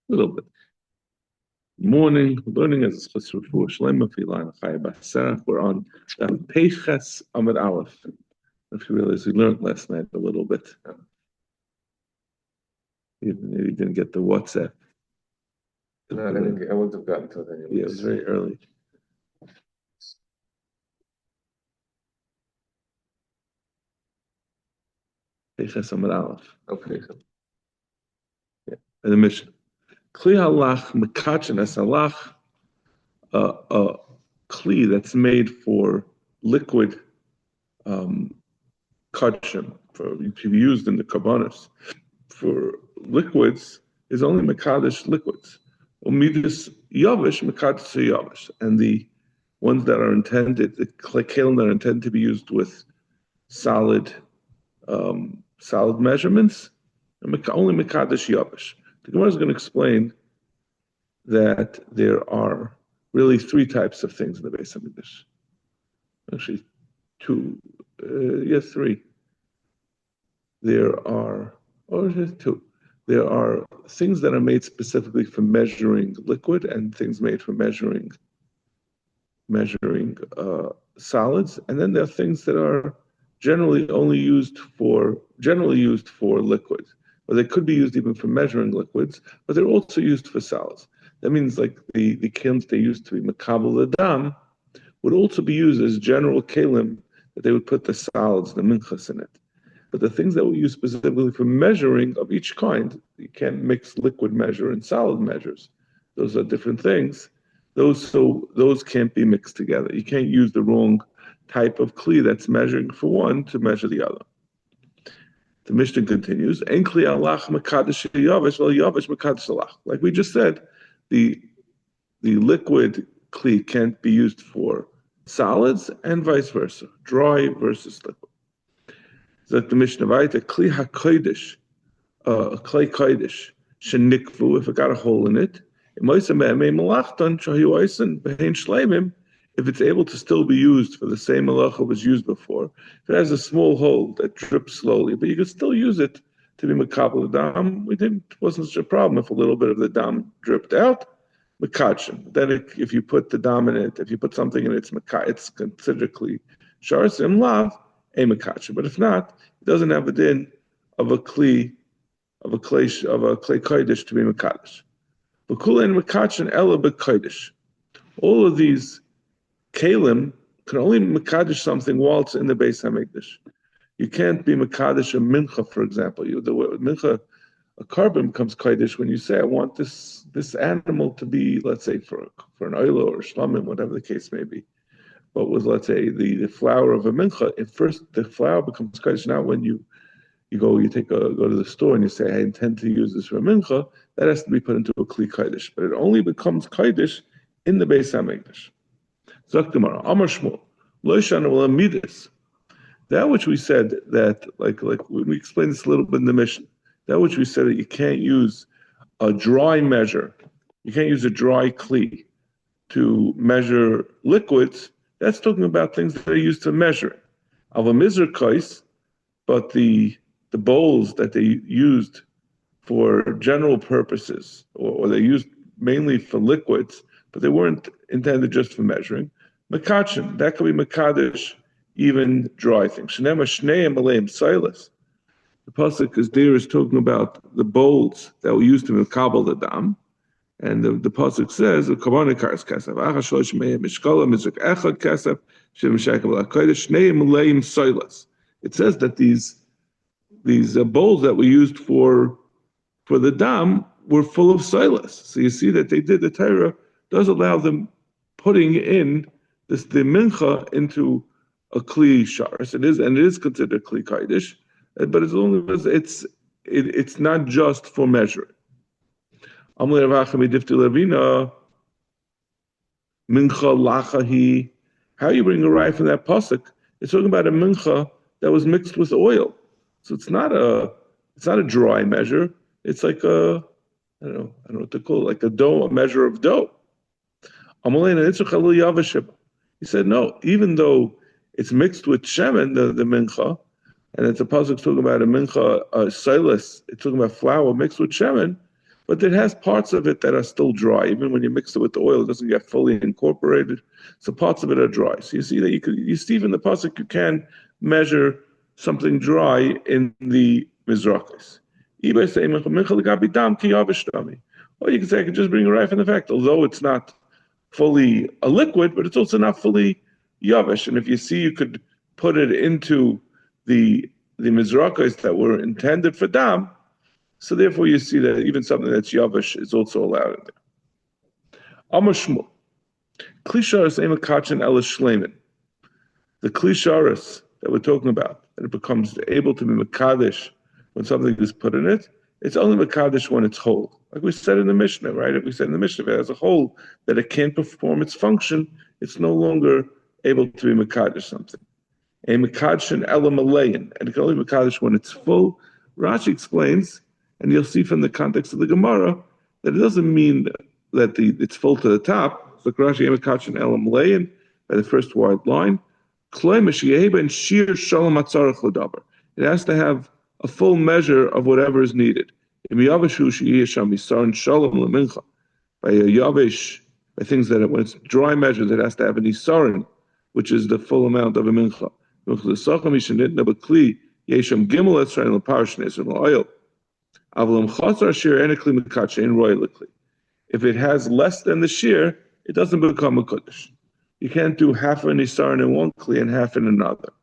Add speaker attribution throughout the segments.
Speaker 1: A little bit. Morning, learning as a chesed for Shlema Filan Chaya Basarach. We're on Peiches Amud Aleph. If you realize, we learned last night a little bit. Even if you didn't get the WhatsApp.
Speaker 2: No, I wouldn't have gotten to it anyway.
Speaker 1: Yeah, it was very early. Peiches Amud Aleph.
Speaker 2: Okay.
Speaker 1: Yeah, in the mission. Kli halach mekachin es halach, a kli that's made for liquid kachim, to be used in the kabbanis. For liquids is only mekadesh liquids. Umidus yavish mekadesh yavish, and the ones that are intended, the kalim that are intended to be used with solid measurements, only mekadesh yavish. The Gemara is going to explain that there are really three types of things in the Beis Hamikdash. Actually, three. There are two. There are things that are made specifically for measuring liquid and things made for measuring solids, and then there are things that are generally used for liquids. Or they could be used even for measuring liquids, but they're also used for solids. That means like the kilns they used to be makabel l'dam would also be used as general kalim that they would put the solids, the minchas in it. But the things that we use specifically for measuring of each kind, you can't mix liquid measure and solid measures. Those are different things. Those can't be mixed together. You can't use the wrong type of kli that's measuring for one to measure the other. The Mishnah continues, "En kli alach mekadesh yavish, well yavish mekadesh alach." Like we just said, the liquid kli can't be used for solids and vice versa, dry versus liquid. That the Mishnah Vayta kli hakodesh, klei kodesh shenikvu, if it got a hole in it, if it's able to still be used for the same malacha was used before, if it has a small hole that drips slowly, but you could still use it to be makabel dam. It wasn't such a problem if a little bit of the dam dripped out. Makachim. Then if you put the dam in it, if you put something in it, it's considered kli sharsim lav a makachim. But if not, it doesn't have a din of a clay kodesh to be makadosh. All of these kalim can only makadosh something while it's in the Beis Hamikdash. You can't be makadosh a mincha, for example. The mincha, a carbon becomes kodesh when you say, I want this animal to be, let's say, for an oilo or shlamim, whatever the case may be. But with, let's say, the flour of a mincha, at first the flour becomes kodesh. Now when you go to the store and you say, I intend to use this for a mincha, that has to be put into a kli kodesh. But it only becomes kodesh in the Beis Hamikdash. Zok Gemara, Amar Shmuel, Lo Shana V'Lo Midas. That which we said that, like we explained this a little bit in the mission, that which we said that you can't use a dry measure, you can't use a dry kli to measure liquids, that's talking about things that are used to measure. Ava Mizr Kais, but the bowls that they used for general purposes, or they used mainly for liquids, but they weren't intended just for measuring. Makachin, that could be makadesh, even dry things. Shnema shneim aleim silas. The pasuk is there is talking about the bowls that were used to makabel the dam, and the pasuk says the kavanah karas kasef achashlosh meim mishkala mizrak echad kasef shem shekel lakodesh shneim aleim silas. It says that these bowls that were used for the dam were full of silas. So you see that the Torah does allow them putting in the mincha into a kli sharis. It is considered kli kodesh, but as long as it's not just for measuring. Mincha lachahi. How you bring a rye from that pasuk? It's talking about a mincha that was mixed with oil. So it's not a dry measure. It's like I don't know what to call it, like a measure of dough. He said, no, even though it's mixed with shemen, the mincha, and it's a pasuk talking about a mincha silas, it's talking about flour mixed with shemen, but it has parts of it that are still dry. Even when you mix it with the oil, it doesn't get fully incorporated. So parts of it are dry. So you see that you see even the pasuk, you can measure something dry in the mizrachos. Or you can say I can just bring it right from the fact, although it's not fully a liquid, but it's also not fully yavish. And if you see, you could put it into the mizrachos that were intended for dam. So therefore, you see that even something that's yavish is also allowed in there. Amar Shmuel, klisharis emakachin elas shleimin. The klisharis that we're talking about, that it becomes able to be makadesh when something is put in it. It's only makadesh when it's whole. Like we said in the Mishnah, right? If we said in the Mishnah, if it has a whole that it can't perform its function, it's no longer able to be makadesh something. A makadeshin ela malayin, and it can only be makadesh when it's full. Rashi explains, and you'll see from the context of the Gemara, that it doesn't mean that it's full to the top. So Rashi makadeshin ela malayin by the first wide line. It has to have a full measure of whatever is needed. By things that when it's dry measures, it has to have an isarin, which is the full amount of a mincha. If it has less than the shear, it doesn't become a kodesh. You can't do half an isarin in one kli and half in another.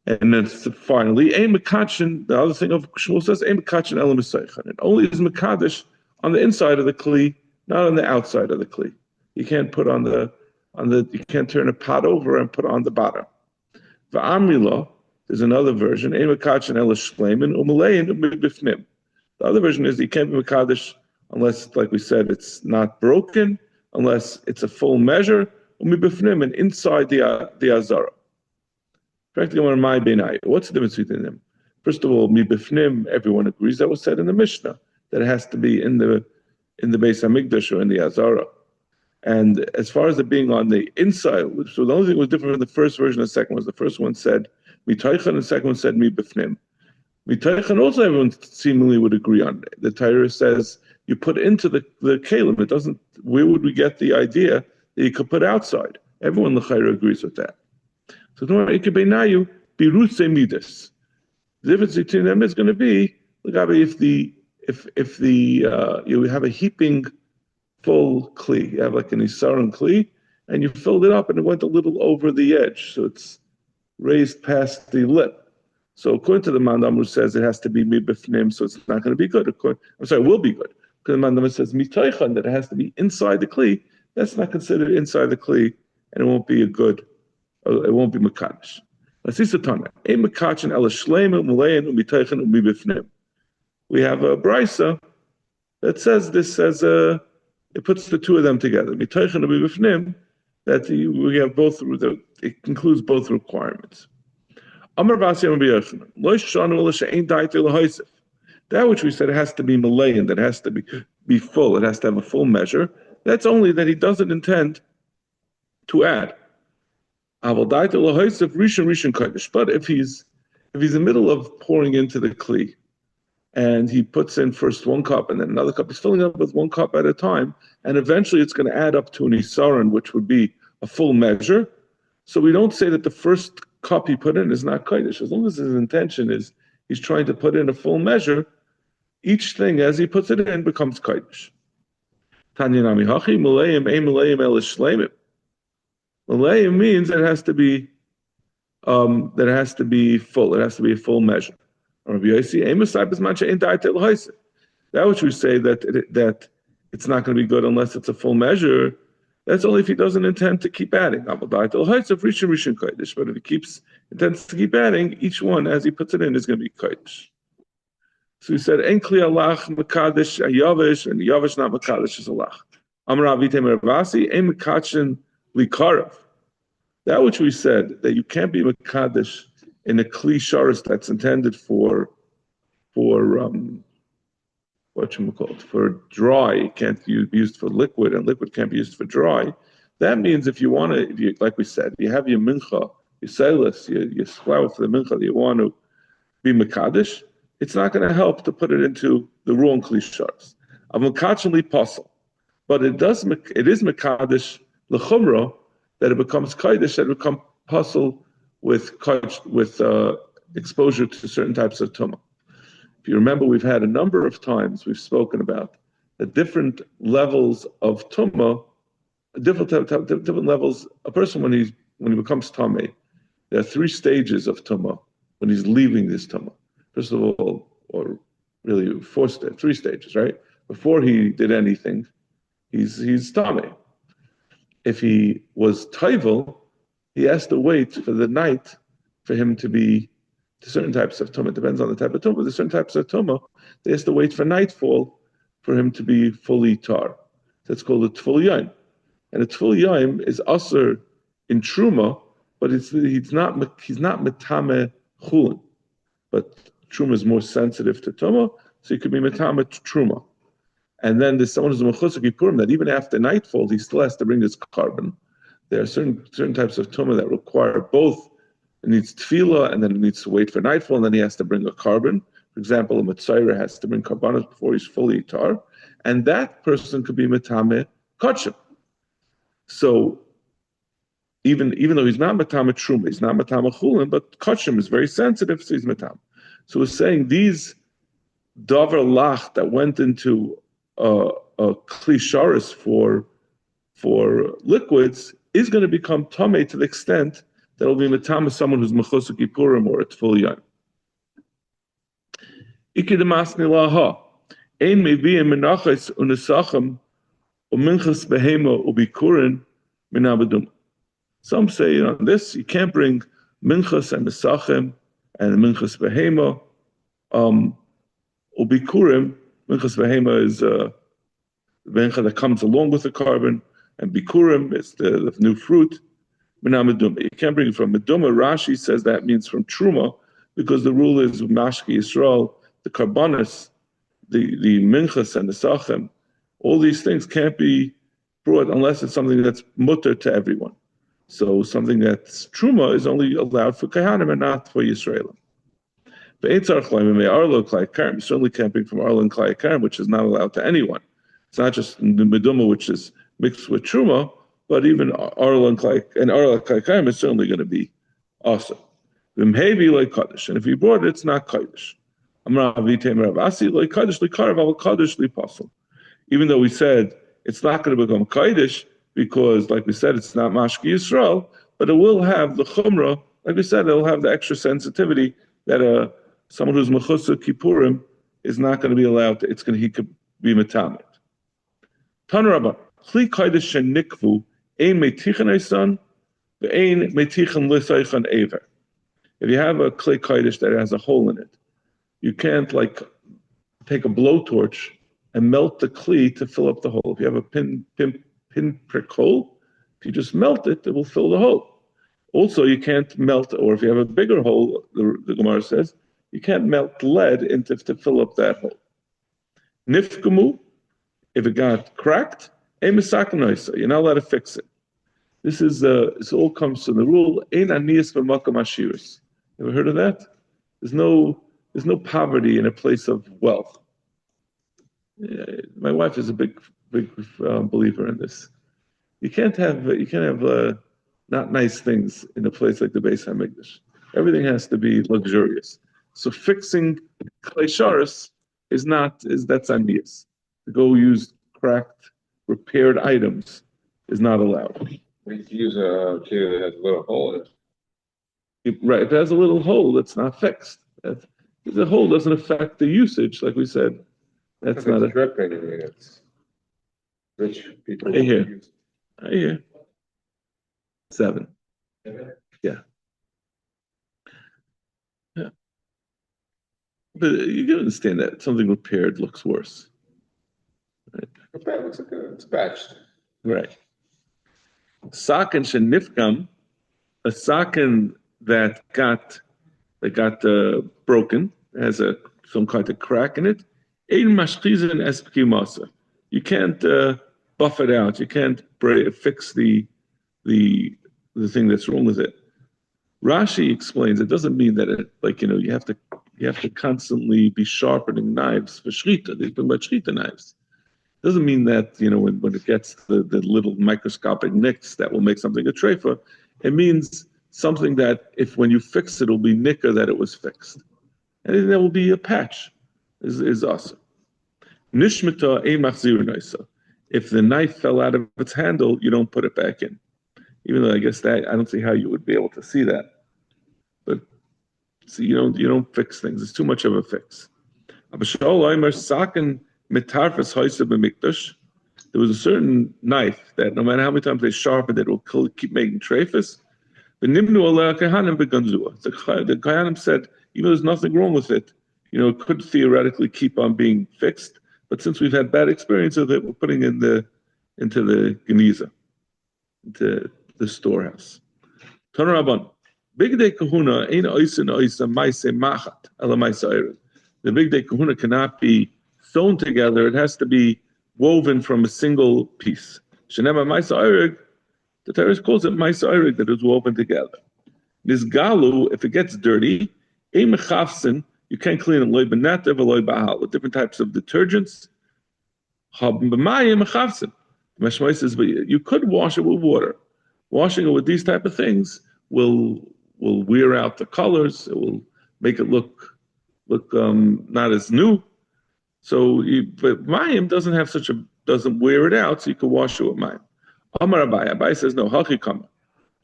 Speaker 1: And then finally, ein mekachin. The other thing of Shmuel says, ein mekachin elam misaychan. It only is mekadesh on the inside of the kli, not on the outside of the kli. You can't put you can't turn a pot over and put on the bottom. Va'amrila, there's another version, ein mekachin elam shleimin umalein umibifnim. The other version is you can't be mekadesh unless, like we said, it's not broken, unless it's a full measure, umibifnim, and inside the azara. What's the difference between them? First of all, mibifnim, everyone agrees that was said in the Mishnah that it has to be in the Beis Hamikdash or in the Azara. And as far as it being on the inside, so the only thing that was different from the first version and the second was the first one said mitaychan and the second one said mibifnim. Mitaychan also everyone seemingly would agree on. The Torah says you put into the kalim. It doesn't. Where would we get the idea that you could put outside? Everyone l'chayra agrees with that. So the difference between them is going to be if you have a heaping full kli, you have like an isaron kli, and you filled it up and it went a little over the edge, so it's raised past the lip. So according to the Mandam who says it has to be mibifnim, so it's not going to be good. It will be good. Because the Mandam says mitaychan, that it has to be inside the kli. That's not considered inside the kli, and it won't be a good. It won't be mekadosh. Let's see Satana. Ein mekachin ela shleimin umalein umitaychan umibifnim. We have a brisa that says it puts the two of them together. Mitaychan umibifnim. That we have both. It includes both requirements. Amar Vasi Amar B'Yochanan. Lo shanu ela she'ein daite lehaisef. That which we said it has to be malayin, that has to be full. It has to have a full measure. That's only that he doesn't intend to add. But if he's in the middle of pouring into the kli, and he puts in first one cup and then another cup, he's filling up with one cup at a time, and eventually it's going to add up to an isaron, which would be a full measure. So we don't say that the first cup he put in is not kodesh. As long as his intention is he's trying to put in a full measure, each thing as he puts it in becomes kodesh. Malayim means it has to be full. It has to be a full measure. That which we say that it's not going to be good unless it's a full measure. That's only if he doesn't intend to keep adding. But if he intends to keep adding, each one as he puts it in is going to be kodesh. So we said enkli alach mekadesh ayavish, and yavish not mekadesh is alach. Amar Avitei Meravasi ein mekachin likarav. That which we said that you can't be mekadesh in a kli sharis that's intended for dry. It can't be used for liquid, and liquid can't be used for dry. That means if you want to, like we said, you have your mincha, your seilus, your flour for the mincha that you want to be mekadesh, it's not going to help to put it into the wrong klishars. Avokachli posel, but it is mekadesh lechumra that it becomes kaidish, that it becomes posel with exposure to certain types of tumah. If you remember, we've had a number of times we've spoken about the different levels of tumah, different levels. A person when he becomes tameh, there are three stages of tumah when he's leaving this tumah. First of all, or really three stages, right? Before he did anything, he's tameh. If he was toivel, he has to wait for the night for him to be to certain types of tumah. It depends on the type of tumah. There's certain types of tumah, they has to wait for nightfall for him to be fully tar. That's called a tful yaim. And a tful yaim is also in truma, but he's not metame chulin. But truma is more sensitive to tumah, so he could be metame truma. And then there's someone who's a mechusar kippurim that even after nightfall he still has to bring his carbon. There are certain types of tumah that require both. It needs tefillah, and then it needs to wait for nightfall, and then he has to bring a carbon. For example, a mitzayra has to bring karbanos before he's fully tar, and that person could be metame kachim. So even though he's not metame truma, he's not metame chulin, but kachim is very sensitive, so he's metame. So we're saying these davar lach that went into a klisharis for liquids is going to become tameh to the extent that will be metame someone who's mechusar kippurim or a tful yaim. Ikidemasni laha ein meviim menachos unesachim uminchas behema ubikurin minabedum. Some say on this you can't bring minchas and nesachim and minchas behema. Ubikurim, minchas behema is the mincha that comes along with the carbon, and bikurim is the new fruit. Minameduma. You can't bring it from meduma. Rashi says that means from truma, because the rule is mashki Yisrael, the karbanis, the minchas and the sachem, all these things can't be brought unless it's something that's mutter to everyone. So something that's truma is only allowed for kahanim and not for Yisraelim. But you certainly can't bring from arla and klai, which is not allowed to anyone. It's not just the meduma, which is mixed with truma, but even arla and klai is certainly going to be awesome. And if you brought it, it's not kaddish. Even though we said it's not going to become kaddish because, like we said, it's not mashki Yisrael, but it will have the chumrah. Like we said, it'll have the extra sensitivity that someone who's mechusar kippurim is not going to be allowed to. He could be metamet. Tan Rabba, kli kaddish shenikvu ein metichan eisan, ve'ein metichan l'saychan ever. If you have a kli kaddish that has a hole in it, you can't take a blowtorch and melt the kli to fill up the hole. If you have a pinprick hole, if you just melt it, it will fill the hole. Also, you can't melt, or if you have a bigger hole, the Gemara says, you can't melt lead to fill up that hole. Nifkamu, if it got cracked, you're not allowed to fix it. This all comes from the rule, ein aniyas b'makam ashiris. Ever heard of that? There's no poverty in a place of wealth. My wife is a big believer in this. You can't have not nice things in a place like the Beis Hamikdash. Everything has to be luxurious. So fixing kleisharis that's aniyas. To go use cracked, repaired items is not allowed.
Speaker 2: We use a key that has a little hole in it.
Speaker 1: Right, if it has a little hole, that's not fixed. The hole doesn't affect the usage, like we said. That's not a
Speaker 2: dripping. It's rich people.
Speaker 1: I hear. 7. Yeah. But you can understand that something repaired looks worse. Right?
Speaker 2: It looks like it's patched.
Speaker 1: Right. Sakin shenifkam, a sakin that got broken, has some kind of crack in it. Ein mashchizin espki masa. You can't buff it out. You can't fix the thing that's wrong with it. Rashi explains it doesn't mean that you have to you have to constantly be sharpening knives for shrita. They're talking about shrita knives. Doesn't mean that, when it gets the little microscopic nicks that will make something a treifa. It means something that when you fix it, it'll be nicker that it was fixed. And there will be a patch, is awesome. Nishmata e machzir noisa. If the knife fell out of its handle, you don't put it back in. Even though I guess that, I don't see how you would be able to see that. But see, you don't fix things. It's too much of a fix. There was a certain knife that no matter how many times they sharpened it, will keep making treifas. The Kahanim said, even though there's nothing wrong with it, it could theoretically keep on being fixed. But since we've had bad experience with it, we're putting it into the geniza, into the storehouse. Tanarabban, big day kahuna ain't oisa maise machat ala maise erev. The big day kahuna cannot be sewn together; it has to be woven from a single piece. Shenema maise erev, the Torah calls it maise erev, that is woven together. This galu, if it gets dirty, ein mechafsin, you can't clean it loy benata v'loy bahal with different types of detergents. B'mayim mechafsin. The Meshmai says, but you could wash it with water. Washing it with these type of things will wear out the colors. It will make it look not as new. So, but mayim doesn't wear it out, so you can wash it with mayim. Amar Abai says no. Hachikama,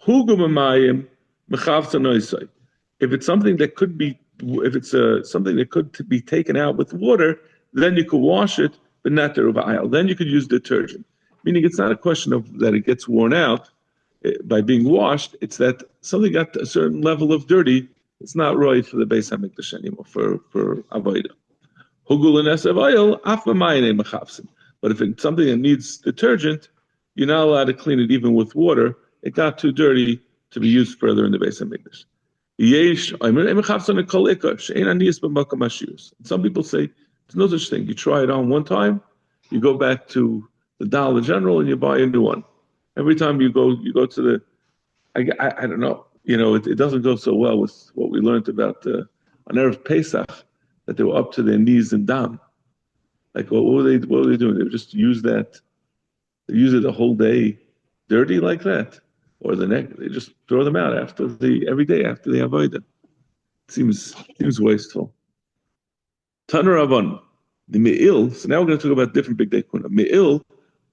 Speaker 1: hugu b'mayim mechavsa noisai. If it's something that could be, something that could be taken out with water, then you could wash it, but not the ruvayal. Then you could use detergent. Meaning, it's not a question of that it gets worn out by being washed. It's that something got a certain level of dirty. It's not right for the Beis Hamikdash anymore for avodah. But if it's something that needs detergent, you're not allowed to clean it even with water. It got too dirty to be used further in the Beis Hamikdash. Some people say there's no such thing. You try it on one time, you go back to the Dollar General and you buy a new one. Every time you go to the, I don't know, it doesn't go so well with what we learned about on Erev Pesach, that they were up to their knees in dam. Like what were they doing? They would just use it the whole day, dirty like that, or the neck. They just throw them out every day after the avodah. Seems wasteful. Taner Avon, the me'il. So now we're going to talk about different big day kuna. Me'il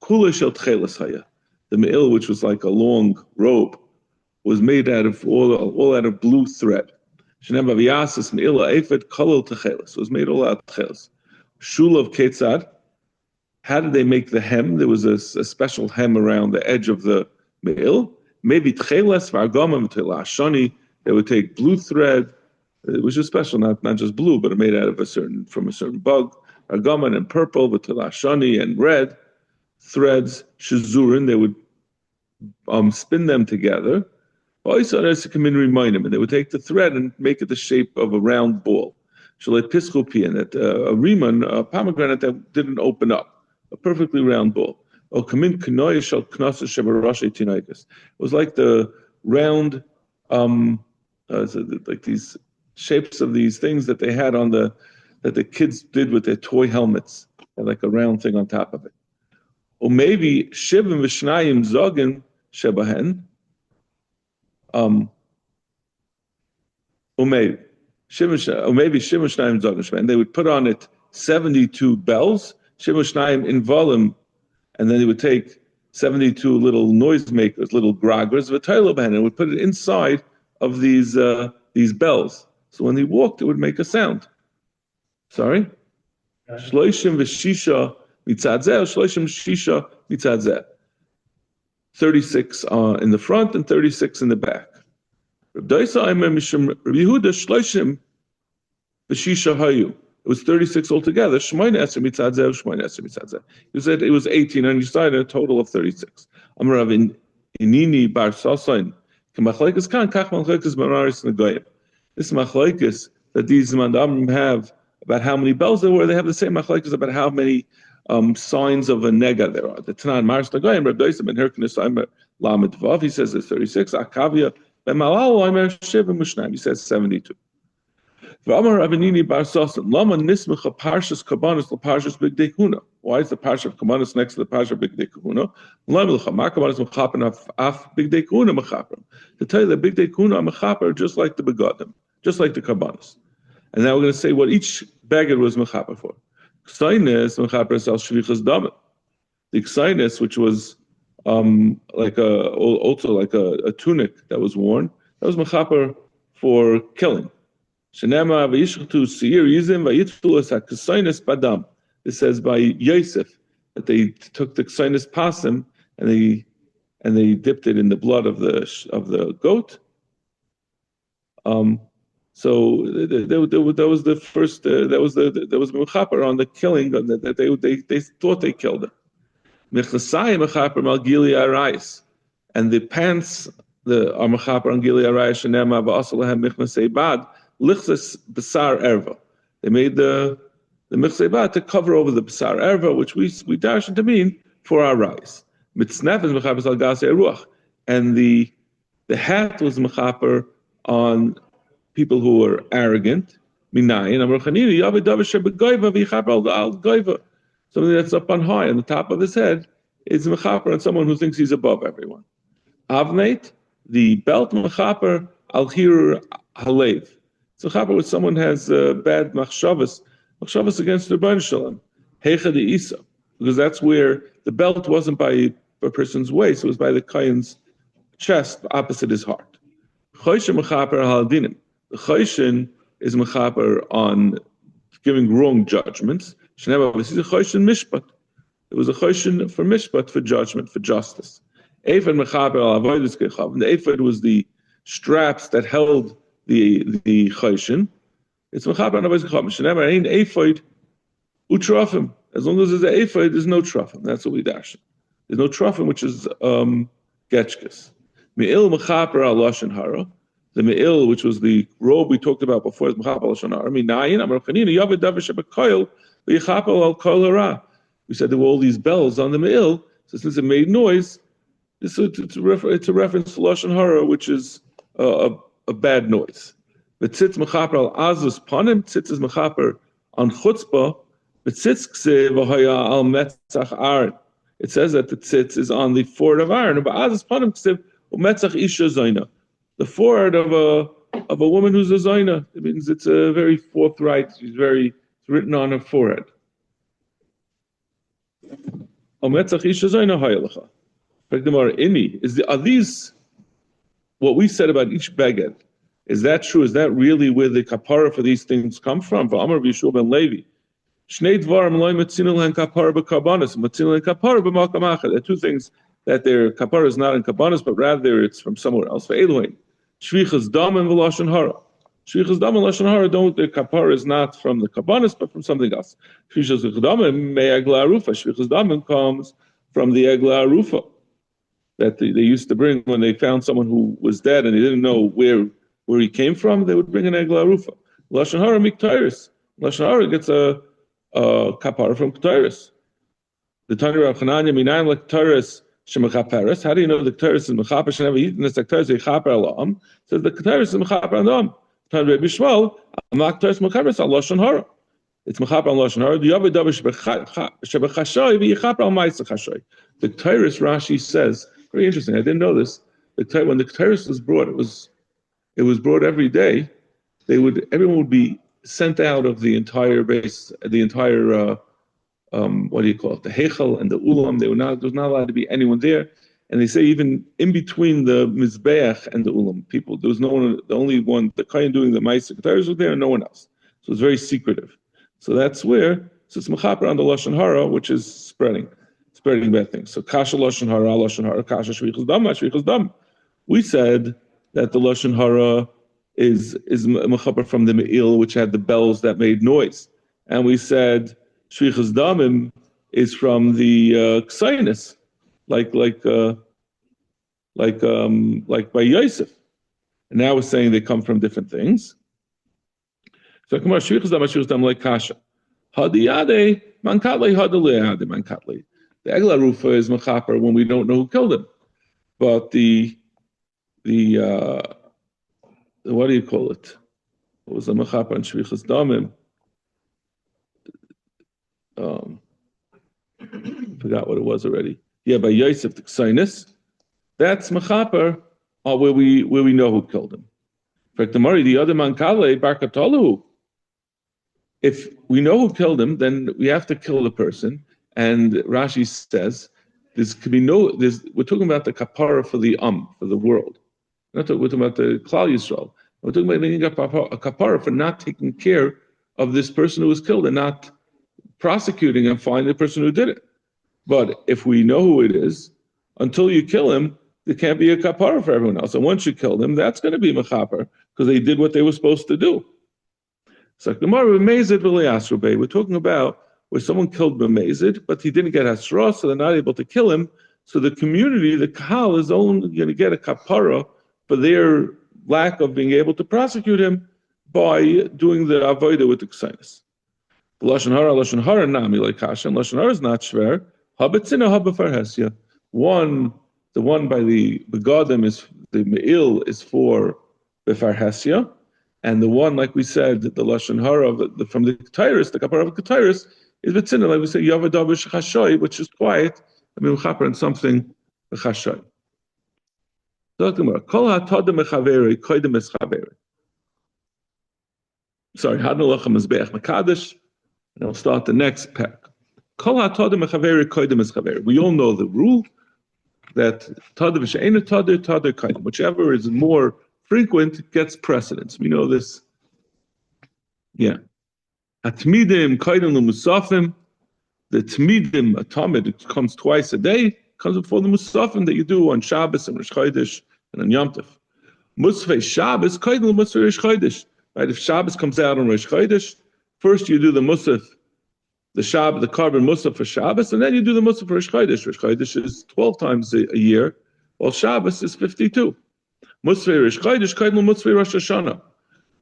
Speaker 1: kula shel tcheles haya. The me'il, which was like a long robe, was made out of all out of blue thread. Shenem aviyasas me'ila efed kolel tcheles. It was made all out of tcheles. Shulav ketzad. How did they make the hem? There was a special hem around the edge of the me'il. Maybe tcheles v'argama v'tela shani. They would take blue thread, which is special, not just blue, but made out of from a certain bug. Argaman and purple, v'tela shani and red threads. Shazurin, they would spin them together. And they would take the thread and make it the shape of a round ball. Shalet piskupian, that a riman, a pomegranate that didn't open up, a perfectly round ball. It was like the round, like these shapes of these things that they had that the kids did with their toy helmets, and like a round thing on top of it. Or maybe shivim v'shnayim zogin shebahen. Or maybe shivim shnayim zogin shebahen. They would put on it 72 bells, shivim shnayim in volume, and then they would take 72 little noisemakers, little grogers, v'taylo and would put it inside of these bells. So when they walked, it would make a sound. Sorry? Shloishim v'shisha mitzad zeh, shloishim shisha mitzad zeh. 36 in the front and 36 in the back. Reb Daisa Aimer Mishum Reb Yehuda shloishim v'shisha hayu. It was 36 altogether. Shmoyne eser mitzad zeh, shmoyne eser mitzad zeh. You said it was 18 on each side, a total of 36. Amar Rav Inini bar Sasain. K'machlekes kan kach machlekes mararis negoyim. This machlekes that these mandamim have about how many bells there were, they have the same machlekes about how many signs of a nega there are. The Tanan Mars Nagoyim, Reb Doisa ben Herkinis Aimer Lamed Vav, he says there's 36. Akavia ben Malal Aimer Shiva Mushnaim, he says 72. V'amar Avinini bar Sosan, Lama nismecha parshas kabanis l'parshas bigdei kuna. Why is the parsha of kabanis next to the parsha of bigdei kuna? Lama l'chama kabanis mechaper af bigdei kuna mechaper. To tell you that bigdei kuna mechaper just like the begadim, just like the kabanis. And now we're going to say what each beggar was mechaper for. Ksainis mechaper is al shvichas damet. The ksainis, which was also like a tunic that was worn, that was mechaper for killing. Shenema v'yishchtu seir yizim v'yitfulus ha'ksainis badam. It says by Yosef that they took the ksainis pasim and they dipped it in the blood of the goat. So that was the first. That was mechaper on the killing that they thought they killed him. Mechasai mechaper mal gili arayis, and the pants are mechaper on gili arayis shenema v'asalahem michnasei bad lichzas b'sar erva. They made the michnasei bad to cover over the b'sar erva, which we dash to mean for our rice. Mitznef is mechaper al gasei ruach, and the hat was mechaper on people who were arrogant. Minayin amar chanina yavid davar shebegoyva v'yichaper al goyva. Something that's up on high, on the top of his head, is mechaper on someone who thinks he's above everyone. Avneit, the belt mechaper al hirur halev. It's mechaper when someone has bad machshavas against the Rebbeinu Shalom. Heicha de Isa, because that's where the belt wasn't by a person's waist; it was by the kohen's chest, opposite his heart. Choshen mechaper haldinim. The choshen is mechaper on giving wrong judgments. It was a choshen for mishpat, for judgment, for justice. Ephod mechaper al avodas kechav. And the ephod was the straps that held the choshen. It's mechaper al avodas kechav. Shenever ain't ephod utrafim. As long as there's an ephod, there's no trafim. That's what we dash. There's no trafim, which is getchkes. Me'il mechaper al lashon hara. The me'il, which was the robe we talked about before, is mechaper al lashon hara. Minayin amar chanina yavid davar shebekoil. We said there were all these bells on the me'il, so since it made noise, it's a reference to Lashon Hara, which is a bad noise. But tzitz mechaper al azus panim, tzitz is mechaper on chutzpah, but tzitz kse v'haya al metzach aron. It says that the tzitz is on the forehead of Aaron, but azus panim kse u'metzach isha zayna. The forehead of a woman who's a zayna. It means it's a very forthright, she's very written on her forehead. Are these what we said about each beged? Is that true? Is that really where the kapara for these things come from? For Amar Yeshua ben Levi, there are two things that their kapara is not in kabanas, but rather it's from somewhere else. For Elohim, shvichas dam and v'lashon hara. Shvichas dam and lashon hara the kapara is not from the kabanas, but from something else. Shvichas dam me egla arufa. Shvichas dam comes from the egla arufa that they used to bring when they found someone who was dead and they didn't know where he came from. They would bring an egla arufa. Lashon hara miktaris. Lashon hara gets a kapara from Ketores. The Tanya Rav Chananya Minayin like Ketores Shemachaperes. How do you know the Ketores is Mechaper? She never eaten this Ketores Yechaper Alam. Says the Ketores is Mechaper Alam. Tanya Rabbi Shmuel Amak Ketores Mechaperes Al Lashon Hara. It's Mechaper Al Lashon Hara. The Yaveh Davar Shebechashoy v'Yechaper Al Ma'aseh Chashoy. The Ketores Rashi says very interesting. I didn't know this. When the Ketores was brought, it was brought every day. Everyone would be sent out of the entire base, the entire what do you call it? The Heichel and the Ulam. There was not allowed to be anyone there. And they say even in between the Mizbeach and the Ulam, people, there was no one. The only one, the Kohen doing the Ma'aseh Ketores was there, and no one else. So it's very secretive. So that's where it's Mechaper on the Lashon Hara, which is spreading bad things. So Kasha Lashon Hara, Kasha Shvichas Dam. We said that the Lashon Hara is mechaper from the me'il, which had the bells that made noise, and we said shvichas damim is from the ksainis, like by Yosef, and now we're saying they come from different things. So come on, shvichas dam like kasha. Hadiyade mankatle hadaleade mankatle. The egla rufa is mechaper when we don't know who killed him, but the what do you call it? What was the mechaper and shvichas damim? Forgot what it was already. Yeah, by Yosef the Ksainis. That's mechaper, where we know who killed him. In fact, the other man Kale Barkatalu. If we know who killed him, then we have to kill the person. And Rashi says we're talking about the kapara for the world. We're talking about the Klal Yisrael. We're talking about making a kapara for not taking care of this person who was killed and not prosecuting and finding the person who did it. But if we know who it is, until you kill him, there can't be a kapara for everyone else. And once you kill them, that's going to be mechaper because they did what they were supposed to do. So we're talking about where someone killed B'mezid, but he didn't get Hasra, so they're not able to kill him. So the community, the Kahal, is only going to get a kapara for their lack of being able to prosecute him by doing the avodah with the Ksainis. Lashon hara nami like Hashem. Lashon hara is not shver. Habetzina habefarhesya. The one by the begadim is the me'il is for befarhesya. And the one, like we said, the lashon hara from the ketairis, the kapara of ketairis, is betzina, like we say, yavadav shchashoy, which is quiet. I mean, chaper and something chashoy. Kol ha'todem mechaveri koydem eschaveri. Sorry, hadnu lachem mizbeach mekadesh, and I'll start the next pack. Kol ha'todem mechaveri koydem eschaveri. We all know the rule that todem she'ena toder koydem, whichever is more frequent gets precedence. We know this. Yeah. Atmidim koydem l'musafim. The tmidim, a tamid, it comes twice a day, comes before the musafim that you do on Shabbos and Rosh Chodesh and on Yom Tov. Musafei Shabbos koydem l'musafei Rosh Chodesh. Right? If Shabbos comes out on Rosh Chodesh, first you do the musaf, the carbon musaf for Shabbos, and then you do the musaf for Rosh Chodesh. Rosh Chodesh is 12 times a year, while Shabbos is 52. Musafei Rosh Chodesh koydem l'musafei Rosh Hashanah.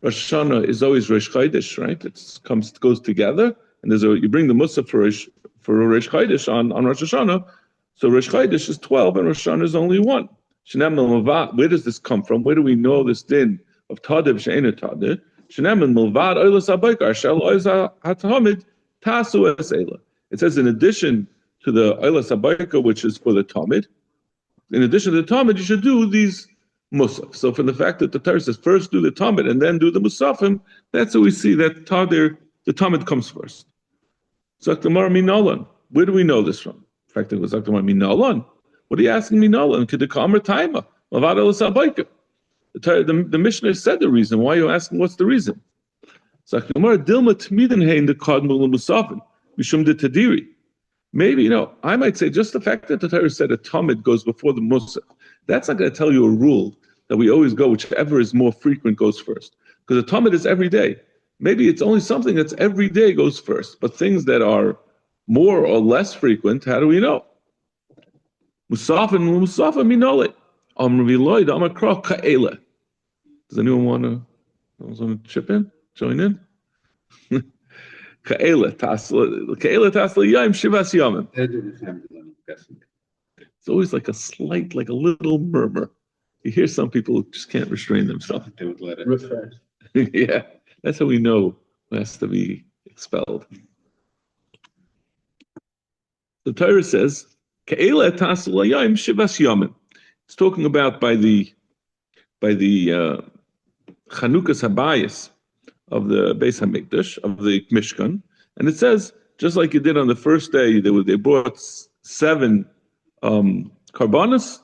Speaker 1: Rosh Hashanah is always Rosh Chodesh, right? It goes together, and you bring the musaf for Rosh Chodesh on Rosh Hashanah. So Rosh Chodesh is 12, and Rosh Hashanah is only 1. Where does this come from? Where do we know this din of Tadev she'ena Tadev? It says in addition to the Oilas Habayka, which is for the Talmud, in addition to the Talmud, you should do these musaf. So from the fact that the Torah says first do the Talmud and then do the musafim, that's how we see that the Talmud comes first. Zaktamar Minalan. Where do we know this from? In fact, it was Zaktamar Minalan. What are you asking Minalan? Kedekamer Taima. Lavad Oilas Habayka. The Mishnah said the reason. Why are you asking what's the reason? Zaktamar Dilma Tmidin Hein the Kadmul Musafin. Mishum de Tadiri. Maybe, I might say just the fact that the Torah said a Talmud goes before the Musaf, that's not going to tell you a rule that we always go, whichever is more frequent goes first. Because a Talmud is every day. Maybe it's only something that's every day goes first. But things that are more or less frequent, how do we know? Musaf minole. Amriloid amakra ka'ela. Does anyone want to chip in? Join in? Ka'ela tasla yayim shivas yamim. It's always like a slight, like a little murmur. You hear some people who just can't restrain themselves.
Speaker 2: They would let it.
Speaker 1: Yeah, that's how we know who has to be expelled. The Torah says, "Ka'ela tasla yayim shivas yamim." It's talking about by the Chanukas Habayis of the Beis Hamikdash, of the Mishkan, and it says just like you did on the first day, they brought 7 karbanos.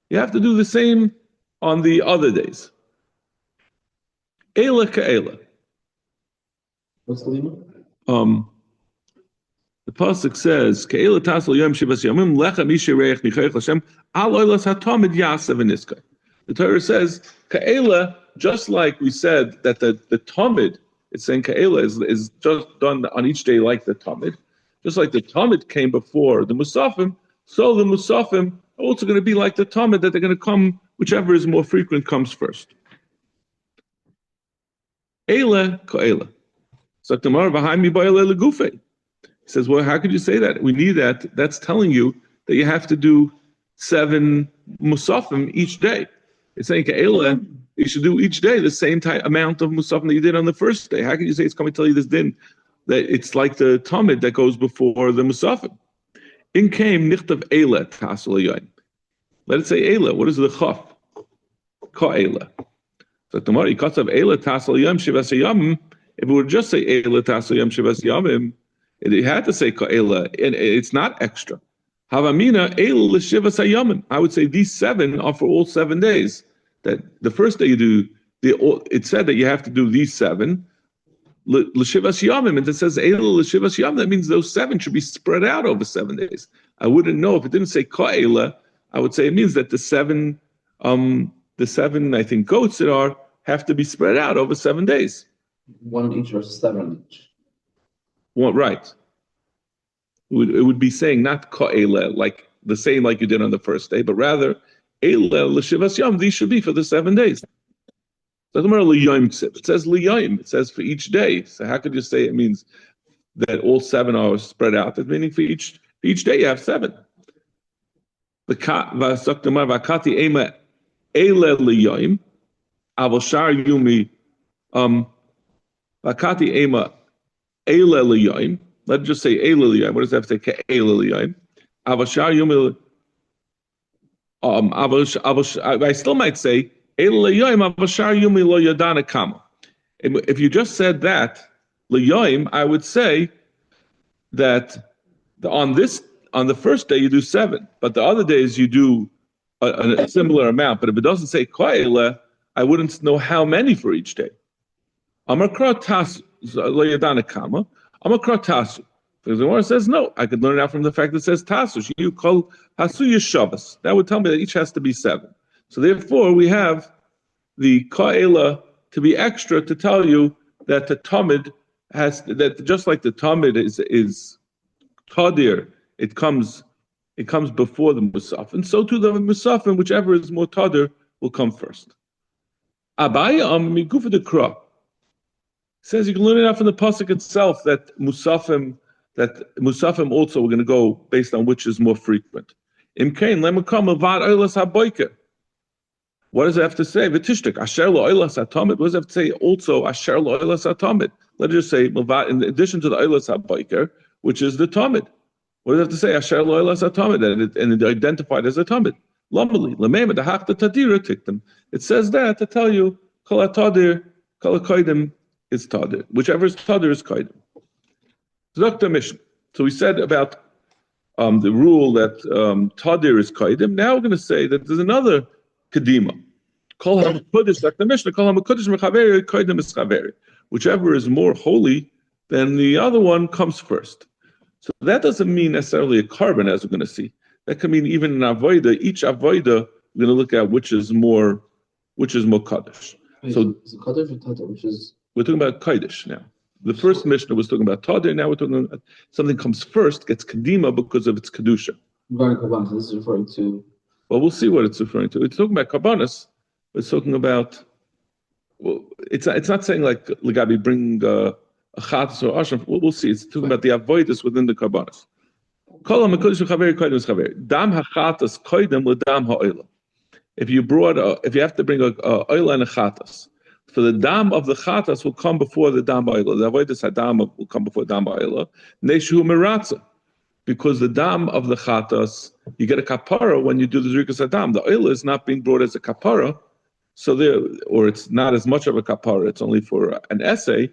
Speaker 1: You have to do the same on the other days. Eila ka'ela.
Speaker 2: What's the lima?
Speaker 1: The pasuk says, "Ka'ela tasal yom shivas yomim lechem ishireich michayich Hashem al oilas hatamid yasav v'niskay." The Torah says, "Ka'ela," just like we said that the Talmud, it's saying Ka'ela is just done on each day like the Talmud. Just like the Talmud came before the Musafim, so the Musafim are also going to be like the Talmud, that they're going to come, whichever is more frequent comes first. Eila Ka'ela. So tomorrow behind me by Legufei. He says, well, how could you say that? We need that. That's telling you that you have to do 7 musafim each day. It's saying Ka'ela, you should do each day the same amount of Musafim that you did on the first day. How can you say it's coming to tell you this din that it's like the Talmud that goes before the Musafim? In came Nichtav Eila Tasal Yoim. Let it say Eila. What is the Chaf? Ka'ela. So tomorrow, Yikatzav Eila Tasal Yom Shivas Yamim. If it would just say Eila Tasal Yom Shivas Yamim, it had to say Ka'ela, and it's not extra. Havamina Eila L'Shivas Yamim. I would say these 7 are for all 7 days. That the first day you do, it said that you have to do these 7. L'Shivas Yamim, and it says Eila L'Shivas Yamim. That means those 7 should be spread out over 7 days. I wouldn't know if it didn't say Ka'ela. I would say it means that the 7 I think goats that have to be spread out over 7 days.
Speaker 3: 1 each or 7 each.
Speaker 1: Well, right. It would be saying not ka'ela, like the same like you did on the first day, but rather eila l'shivas yom. These should be for the 7 days. It says liyom. It says for each day. So how could you say it means that all 7 are spread out? It's meaning for each day you have 7. Vakati ema eila liyom. Avoshar yumi. Vakati ema eila liyom. Let's just say eila liyom. What does that have to say? Eila liyom. Avoshar yumi. I still might say eila liyom. Avoshar yumi lo yadana kama. If you just said that liyom, I would say that on the first day you do 7, but the other days you do a similar amount. But if it doesn't say ka'ela, I wouldn't know how many for each day. Amakra tasu lo yadana kama. Amakra tasu. Because the Gemara says no. I could learn it out from the fact that it says tasu. You call hasu yeshavas. That would tell me that each has to be 7. So therefore, we have the ka'ela to be extra to tell you that the Talmud has that just like the Talmud is tadir. It comes before the Musaf, and so too the Musaf, and whichever is more tadir will come first. Abaya migufa de kra says you can learn it out from the pasuk itself that Musafim also we're going to go based on which is more frequent. Imkain lemakam avad oilas haboiker. What does it have to say? V'tishtik asher lo oilas hatamid. What does it have to say? Also asher lo oilas hatamid. Let's just say in addition to the oilas haboiker, which is the tamid. What does it have to say? Asher lo oilas hatamid, and it identified as a tamid. Lamali lamema dahakta tadira tiktim. It says that to tell you kol tadir kol koidim is tadir. Whichever is tadir is koidim. So we said about the rule that tadir is koidim. Now we're going to say that there's another kedima. Kol haMakudesh, like the Mishnah, kol haMakudesh mechaveri koidim is chaveri. Whichever is more holy than the other one comes first. So that doesn't mean necessarily a carbon, as we're going to see. That can mean even in avoida. Each avoida we're going to look at which is more kaddish. So
Speaker 3: is it kaddish or tadir, which is
Speaker 1: we're talking about kaddish now. The first Mishnah was talking about tadir. Now we're talking about something comes first, gets kedima because of its kedusha.
Speaker 3: regarding korban. So this is referring to.
Speaker 1: Well, we'll see what it's referring to. It's talking about karbanos. It's talking about. Well, it's not saying like legabi bring a chatas or ashram. We'll see. It's talking about the avoidus within the karbanos. Dam hachatas koidem ledam ha'oila. If you have to bring a oila and a chatas, so the dam of the chatas will come before the dam ha'oila. The avoidus hadam will come before dam ha'oila. Neshu meratza, because the dam of the chatas you get a kapara when you do the zrikas hadam. The oila is not being brought as a kapara, or it's not as much of a kapara. It's only for an essay.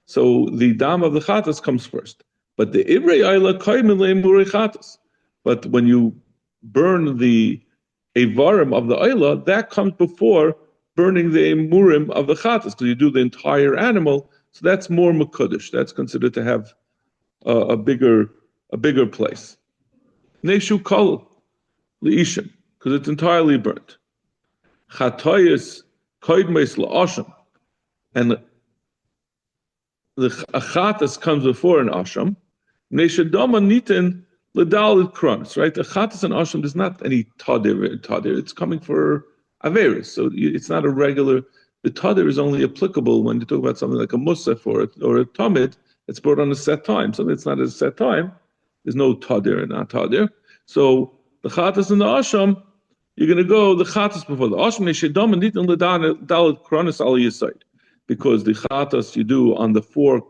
Speaker 1: So the dam of the chatas comes first. But the ivrei oila koyim muri chatas. But when you burn the avarim of the oila, that comes before burning the emurim of the chatas, because you do the entire animal. So that's more mekudesh. That's considered to have a bigger place. Neshu kol liishim, because it's entirely burnt. Chatoyis koidmeis la'asham, and the chatas comes before an asham. Neshadama nitin ledal kronos, right? The chatas and asham is not any tadir. It's coming for averis, so it's not a regular. The tadir is only applicable when you talk about something like a musaf or a tamid. It's brought on a set time. Something that's not a set time, there's no tadir and not tadir. So the chatas and the asham you're going to go the chatas before the Asham Neshedam and Nitin Dalit Kronos Al Yisayid. Because the chatas you do on the 4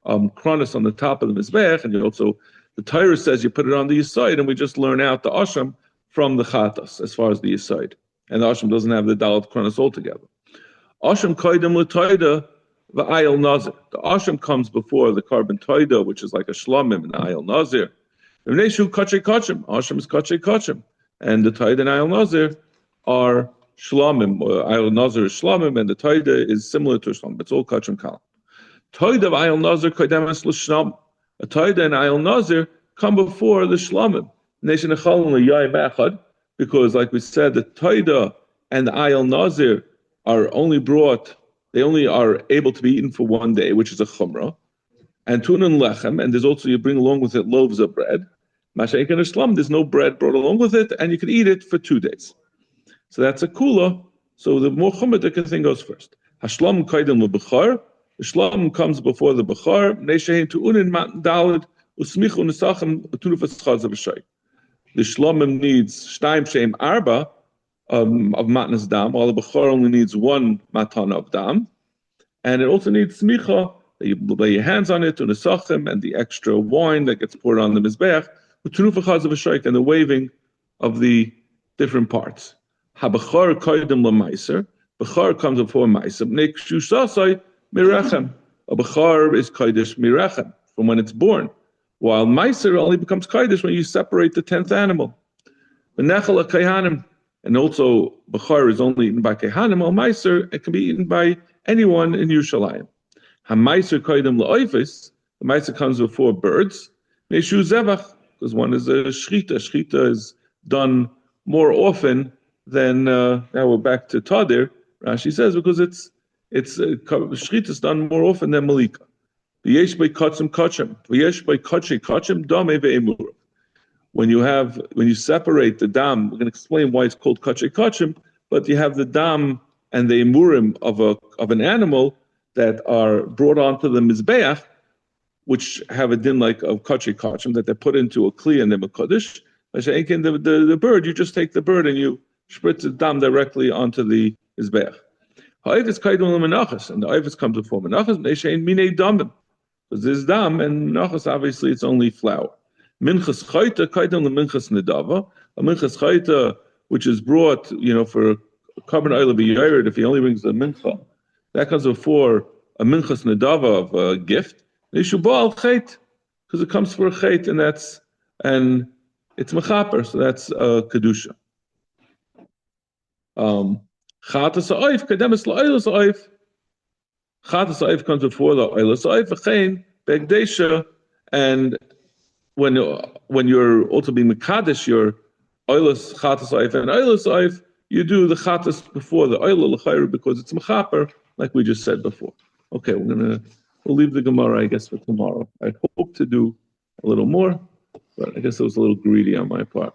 Speaker 1: kronos on the top of the Mizbech, and you also, the Torah says you put it on the Yisayid, and we just learn out the Asham from the chatas as far as the Yisayid. And the Asham doesn't have the Dalit Kronos altogether. Asham Koidem L'Toida V'Ayel Nazir. The Asham comes before the carbon Toida, which is like a Shlomim and Ayel Nazir. V'Neshu Kachay Kachim. Asham is Kachay Kachim. And the Toida and Ayel Nazir are Shlomim. Ayel Nazir is Shlomim, and the Toida is similar to Shlomim. It's all Kachim Kalam. Toida V'Ayel Nazir Koidemes L'Shlom. A Toida and Ayel Nazir come before the Shlomim. Nation Echalon L'Yayim Echad, because like we said, the Toida and the Ayel Nazir are only brought, they only are able to be eaten for 1 day, which is a chumrah. And tunan lechem, and there's also, you bring along with it loaves of bread. Masha'ik and Islam, there's no bread brought along with it, and you can eat it for 2 days. So that's a kula. So the more chumradik thing goes first. Hashlam kaidem lebechar. The shlam comes before the bechar. Neishein tu'unin matan dalid usmichu nesachem tunufas chazav b'shay. The shlamim needs shtaim sheim arba, of matnas dam, while the bechor only needs 1 matan of dam, and it also needs smicha that you lay your hands on it to nesachim, and the extra wine that gets poured on the mizbeach, and the waving of the different parts. Ha-bechor koydem la-meiser. Bechor comes before meiser. Nek-shusasai mirechem. A bechor is kodesh mirechem, from when it's born, while meiser only becomes kodesh when you separate the 10th animal. V'nechel ha-kayhanim. And also, bechor is only eaten by kehanim. Al meiser, it can be eaten by anyone in Yerushalayim. Ha-meiser koydem la-oifis. The meiser comes before birds. Neshu zevach, because one is a shrita. Shrita is done more often than, now we're back to Tadir, Rashi says, because shrita is done more often than malika. V'yesh by kachim kachim. V'yesh by kachim kachim, dame ve'emurav. When you separate the dam, we're going to explain why it's called kachay kachim, but you have the dam and the emurim of an animal that are brought onto the mizbeach, which have a din like of kachay kachim, that they're put into a kli and a kodesh. The bird, you just take the bird and you spritz the dam directly onto the mizbeach. Ha'ifis kaidon l'menachas, and the ha'ifis comes before menachas, ne'shein minei damim, because there's dam, and menachas, obviously, it's only flour. Minchas chayta kaidam the minchas nedava. A minchas chayta, which is brought, for carbon oil of a yared, if he only brings the mincha, that comes before a minchas nedava of a gift. Nishubal chayt, because it comes for a chayt, and it's mechaper, so that's kedusha. Chatas ha'oif kademis la'oilas ha'oif. Chatas ha'oif comes before the oilas ha'oif. V'chein begdesha, and when you're also being mekadesh, your oilas chatas oif and oilas oif, you do the chatas before the oil l'chayru because it's mechaper, like we just said before. Okay, we'll leave the Gemara, I guess, for tomorrow. I hope to do a little more, but I guess it was a little greedy on my part.